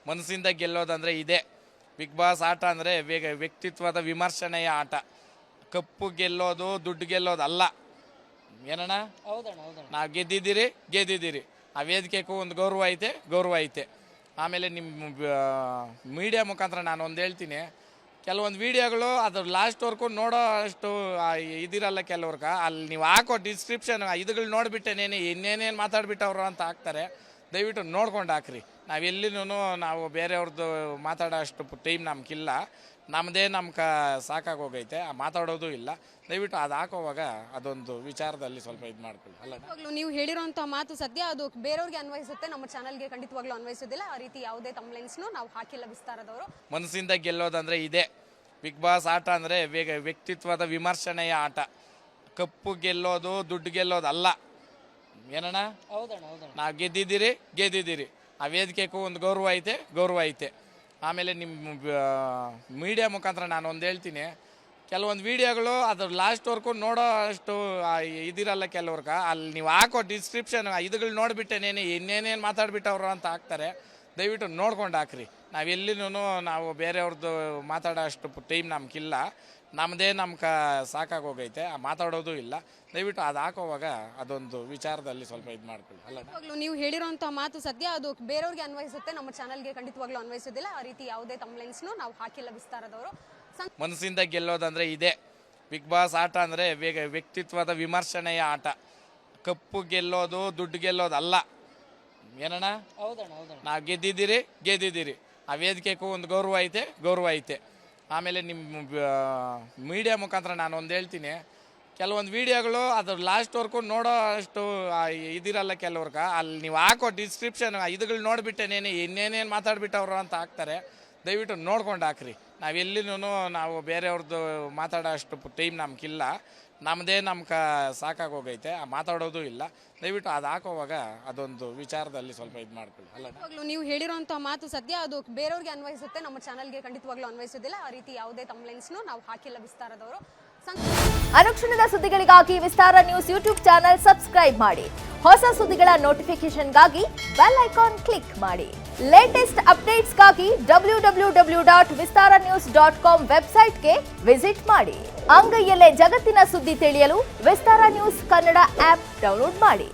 ಮನಸ್ಸಿಂದ ಗೆಲ್ಲೋದಂದರೆ ಇದೆ. Big boss ಆಟ ಅಂದರೆ ವ್ಯಕ್ತಿತ್ವದ ವಿಮರ್ಶನೆಯ ಆಟ. ಕಪ್ಪು ಗೆಲ್ಲೋದು ದುಡ್ಡು ಗೆಲ್ಲೋದು ಅಲ್ಲ. ಏನಣ್ಣ, ನಾವು ಗೆದ್ದಿದ್ದೀರಿ. ಆ ವೇದಿಕೆಗೂ ಒಂದು ಗೌರವ ಐತೆ. ಆಮೇಲೆ ನಿಮ್ಮ ಮೀಡಿಯಾ ಮುಖಾಂತರ ನಾನು ಒಂದು ಹೇಳ್ತೀನಿ, ಕೆಲವೊಂದು ವೀಡಿಯೋಗಳು ಅದು ಲಾಸ್ಟ್ವರೆಗೂ ನೋಡೋ ಅಷ್ಟು ಇದಿರಲ್ಲ ಕೆಲವ್ರಿಗೆ. ಅಲ್ಲಿ ನೀವು ಹಾಕೋ ಡಿಸ್ಕ್ರಿಪ್ಷನ್ ಇದುಗಳು ನೋಡಿಬಿಟ್ಟೇನೇನು ಇನ್ನೇನೇನು ಮಾತಾಡ್ಬಿಟ್ಟವ್ರು ಅಂತ ಹಾಕ್ತಾರೆ. ದಯವಿಟ್ಟು ನೋಡ್ಕೊಂಡು ಹಾಕ್ರಿ. ನಾವೆಲ್ಲಿನೂ ನಾವು ಬೇರೆಯವ್ರದ್ದು ಮಾತಾಡೋ ಅಷ್ಟು ಟೈಮ್ ನಮ್ಗಿಲ್ಲ. ನಮ್ಮದೇ ಸಾಕಾಗೋಗೈತೆ, ಮಾತಾಡೋದು ಇಲ್ಲ. ದಯವಿಟ್ಟು ಅದು ಹಾಕೋವಾಗ ಅದೊಂದು ವಿಚಾರದಲ್ಲಿ ಸ್ವಲ್ಪ ಇದು ಮಾಡ್ಕೊಳ್ಳಿ. ಅಲ್ಲ, ನೀವು ಹೇಳಿರೋಂಥ ಮಾತು ಸದ್ಯ, ಅದು ಬೇರೆಯವ್ರಿಗೆ ಅನ್ವಯಿಸುತ್ತೆ, ನಮ್ಮ ಚಾನಲ್ಗೆ ಖಂಡಿತವಾಗ್ಲೂ ಅನ್ವಯಿಸೋದಿಲ್ಲ. ಆ ರೀತಿ ಯಾವುದೇ ತಮ್ಲೈನ್ಸ್ನು ನಾವು ಹಾಕಿಲ್ಲ ವಿಸ್ತಾರದವರು. ಮನಸ್ಸಿಂದ ಗೆಲ್ಲೋದಂದರೆ ಇದೆ. ಬಿಗ್ ಬಾಸ್ ಆಟ ಅಂದರೆ ವ್ಯಕ್ತಿತ್ವದ ವಿಮರ್ಶನೆಯ ಆಟ. ಕಪ್ಪು ಗೆಲ್ಲೋದು ದುಡ್ಡು ಗೆಲ್ಲೋದು ಅಲ್ಲ. ಏನಣ್ಣ, ನಾವು ಗೆದ್ದಿದ್ದೀರಿ. ಆ ವೇದಿಕೆಗೂ ಒಂದು ಗೌರವ ಐತೆ. ಆಮೇಲೆ ನಿಮ್ಮ ಮೀಡಿಯಾ ಮುಖಾಂತರ ನಾನು ಒಂದು ಹೇಳ್ತೀನಿ, ಕೆಲವೊಂದು ವೀಡಿಯೋಗಳು ಅದು ಲಾಸ್ಟ್ವರೆಗೂ ನೋಡೋ ಅಷ್ಟು ಇದಿರಲ್ಲ ಕೆಲವ್ರಿಗೆ. ಅಲ್ಲಿ ನೀವು ಹಾಕೋ ಡಿಸ್ಕ್ರಿಪ್ಷನ್ ಇದುಗಳು ನೋಡಿಬಿಟ್ಟೇನೇನು ಇನ್ನೇನೇನು ಮಾತಾಡ್ಬಿಟ್ಟವ್ರು ಅಂತ ಹಾಕ್ತಾರೆ. ದಯವಿಟ್ಟು ನೋಡ್ಕೊಂಡು ಹಾಕ್ರಿ. ನಾವೆಲ್ಲಿನೂ ನಾವು ಬೇರೆಯವ್ರದ್ದು ಮಾತಾಡೋ ಅಷ್ಟು ಟೈಮ್ ನಮ್ಗಿಲ್ಲ. ನಮ್ಮದೇ ಸಾಕಾಗೋಗೈತೆ, ಮಾತಾಡೋದು ಇಲ್ಲ. ದಯವಿಟ್ಟು ಅದು ಹಾಕೋವಾಗ ಅದೊಂದು ವಿಚಾರದಲ್ಲಿ ಸ್ವಲ್ಪ ಇದು ಮಾಡ್ಕೊಳ್ಳಿ. ಅಲ್ಲ, ನೀವು ಹೇಳಿರೋಂಥ ಮಾತು ಸದ್ಯ, ಅದು ಬೇರೆಯವ್ರಿಗೆ ಅನ್ವಯಿಸುತ್ತೆ, ನಮ್ಮ ಚಾನಲ್ಗೆ ಖಂಡಿತವಾಗ್ಲೂ ಅನ್ವಯಿಸೋದಿಲ್ಲ. ಆ ರೀತಿ ಯಾವುದೇ ತಮ್ಲೈನ್ಸ್ನು ನಾವು ಹಾಕಿಲ್ಲ ವಿಸ್ತಾರದವರು. ಮನಸ್ಸಿಂದ ಗೆಲ್ಲೋದಂದರೆ ಇದೆ. ಬಿಗ್ ಬಾಸ್ ಆಟ ಅಂದರೆ ವ್ಯಕ್ತಿತ್ವದ ವಿಮರ್ಶನೆಯ ಆಟ. ಕಪ್ಪು ಗೆಲ್ಲೋದು ದುಡ್ಡು ಗೆಲ್ಲೋದು ಅಲ್ಲ. ಏನಣ್ಣ, ನಾವು ಗೆದ್ದಿದ್ದೀರಿ. ಆ ವೇದಿಕೆಗೂ ಒಂದು ಗೌರವ ಐತೆ. ಆಮೇಲೆ ನಿಮ್ಮ ಮೀಡಿಯಾ ಮುಖಾಂತರ ನಾನು ಒಂದು ಹೇಳ್ತೀನಿ, ಕೆಲವೊಂದು ವೀಡಿಯೋಗಳು ಅದು ಲಾಸ್ಟ್ವರೆಗೂ ನೋಡೋ ಅಷ್ಟು ಇದಿರಲ್ಲ ಕೆಲವ್ರಿಗೆ. ಅಲ್ಲಿ ನೀವು ಹಾಕೋ ಡಿಸ್ಕ್ರಿಪ್ಷನ್ ಇದುಗಳು ನೋಡಿಬಿಟ್ಟೇನೇನು ಇನ್ನೇನೇನು ಮಾತಾಡ್ಬಿಟ್ಟವ್ರು ಅಂತ ಹಾಕ್ತಾರೆ. ದಯವಿಟ್ಟು ನೋಡ್ಕೊಂಡು ಹಾಕ್ರಿ. ನಾವೆಲ್ಲಿನೂ ನಾವು ಬೇರೆಯವ್ರದ್ದು ಮಾತಾಡೋ ಅಷ್ಟು ಟೈಮ್ ನಮ್ಗಿಲ್ಲ. ನಮ್ಮದೇ ಸಾಕಾಗೋಗೈತೆ, ಮಾತಾಡೋದು ಇಲ್ಲ. ದಯವಿಟ್ಟು ಅದು ಹಾಕೋವಾಗ ಅದೊಂದು ವಿಚಾರದಲ್ಲಿ ಸ್ವಲ್ಪ ಇದು ಮಾಡ್ಕೊಳ್ಳಿ. ಅಲ್ಲ, ನೀವು ಹೇಳಿರೋಂಥ ಮಾತು ಸದ್ಯ, ಅದು ಬೇರೆಯವ್ರಿಗೆ ಅನ್ವಯಿಸುತ್ತೆ, ನಮ್ಮ ಚಾನಲ್ಗೆ ಖಂಡಿತವಾಗ್ಲೂ ಅನ್ವಯಿಸೋದಿಲ್ಲ. ಆ ರೀತಿ ಯಾವುದೇ ತಮ್ಲೈನ್ಸ್ನು ನಾವು ಹಾಕಿಲ್ಲ ವಿಸ್ತಾರದವರು. ಅನುಕ್ಷಣದ ಸುದ್ದಿಗಳಿಗಾಗಿ ವಿಸ್ತಾರ ನ್ಯೂಸ್ ಯೂಟ್ಯೂಬ್ ಚಾನೆಲ್ ಸಬ್ಸ್ಕ್ರೈಬ್ ಮಾಡಿ. ಹೊಸ ಸುದ್ದಿಗಳ ನೋಟಿಫಿಕೇಶನ್ಗಾಗಿ ಬೆಲ್ ಐಕಾನ್ ಕ್ಲಿಕ್ ಮಾಡಿ. ಲೇಟೆಸ್ಟ್ ಅಪ್ಡೇಟ್ಸ್ಗಾಗಿ www.vistaranews.com ವೆಬ್ಸೈಟ್ಗೆ ವಿಸಿಟ್ ಮಾಡಿ. ಅಂಗೈಯಲ್ಲೇ ಜಗತ್ತಿನ ಸುದ್ದಿ ತಿಳಿಯಲು ವಿಸ್ತಾರ ನ್ಯೂಸ್ ಕನ್ನಡ ಆಪ್ ಡೌನ್ಲೋಡ್ ಮಾಡಿ.